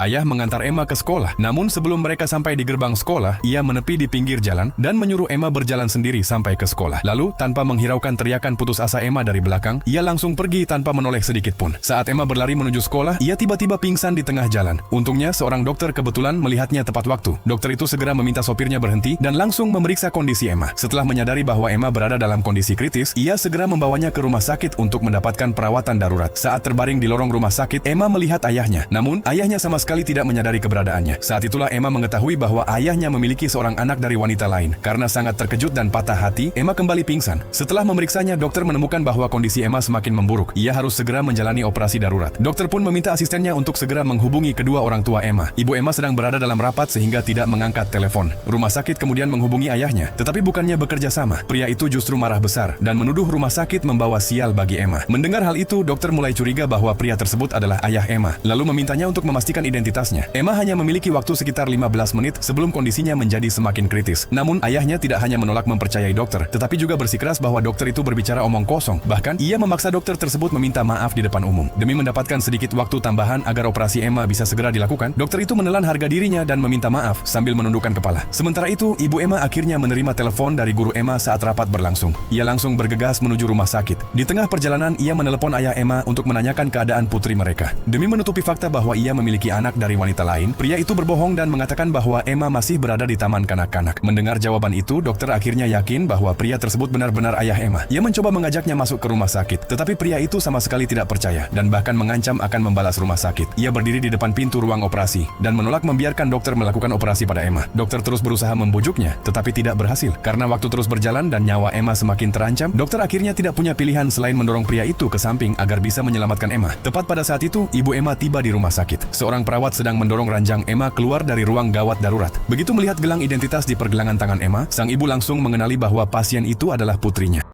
Ayah mengantar Emma ke sekolah. Namun sebelum mereka sampai di gerbang sekolah, ia menepi di pinggir jalan dan menyuruh Emma berjalan sendiri sampai ke sekolah. Lalu, tanpa menghiraukan teriakan putus asa Emma dari belakang, ia langsung pergi tanpa menoleh sedikit pun. Saat Emma berlari menuju sekolah, ia tiba-tiba pingsan di tengah jalan. Untungnya, seorang dokter kebetulan melihatnya tepat waktu. Dokter itu segera meminta sopirnya berhenti dan langsung memeriksa kondisi Emma. Setelah menyadari bahwa Emma berada dalam kondisi kritis, ia segera membawanya ke rumah sakit untuk mendapatkan perawatan darurat. Saat terbaring di lorong rumah sakit, Emma melihat ayahnya. Namun, ayahnya sama sekali tidak menyadari keberadaannya. Saat itulah Emma mengetahui bahwa ayahnya memiliki seorang anak dari wanita lain. Karena sangat terkejut dan patah hati, Emma kembali pingsan. Setelah memeriksanya, dokter menemukan bahwa kondisi Emma semakin memburuk. Ia harus segera menjalani operasi darurat. Dokter pun meminta asistennya untuk segera menghubungi kedua orang tua Emma. Ibu Emma sedang berada dalam rapat sehingga tidak mengangkat telepon. Rumah sakit kemudian menghubungi ayahnya. Tetapi bukannya bekerja sama, pria itu justru marah besar dan menuduh rumah sakit membawa sial bagi Emma. Mendengar hal itu, dokter mulai curiga bahwa pria tersebut adalah ayah Emma. Lalu memintanya untuk memastikan identitasnya. Emma hanya memiliki waktu sekitar 15 menit sebelum kondisinya menjadi semakin kritis. Namun, ayahnya tidak hanya menolak mempercayai dokter, tetapi juga bersikeras bahwa dokter itu berbicara omong kosong. Bahkan, ia memaksa dokter tersebut meminta maaf di depan umum. Demi mendapatkan sedikit waktu tambahan agar operasi Emma bisa segera dilakukan, dokter itu menelan harga dirinya dan meminta maaf sambil menundukkan kepala. Sementara itu, ibu Emma akhirnya menerima telepon dari guru Emma saat rapat berlangsung. Ia langsung bergegas menuju rumah sakit. Di tengah perjalanan, ia menelepon ayah Emma untuk menanyakan keadaan putri mereka. Demi menutupi fakta bahwa ia memiliki anak dari wanita lain, pria itu berbohong dan mengatakan bahwa Emma masih berada di taman kanak-kanak. Mendengar jawaban itu, dokter akhirnya yakin bahwa pria tersebut benar-benar ayah Emma. Ia mencoba mengajaknya masuk ke rumah sakit, tetapi pria itu sama sekali tidak percaya dan bahkan mengancam akan membalas rumah sakit. Ia berdiri di depan pintu ruang operasi dan menolak membiarkan dokter melakukan operasi pada Emma. Dokter terus berusaha membujuknya, tetapi tidak berhasil. Karena waktu terus berjalan dan nyawa Emma semakin terancam, dokter akhirnya tidak punya pilihan selain mendorong pria itu ke samping agar bisa menyelamatkan Emma. Tepat pada saat itu, ibu Emma tiba di rumah sakit. Seorang perawat sedang mendorong ranjang Emma keluar dari ruang gawat darurat. Begitu melihat gelang identitas di pergelangan tangan Emma, sang ibu langsung mengenali bahwa pasien itu adalah putrinya.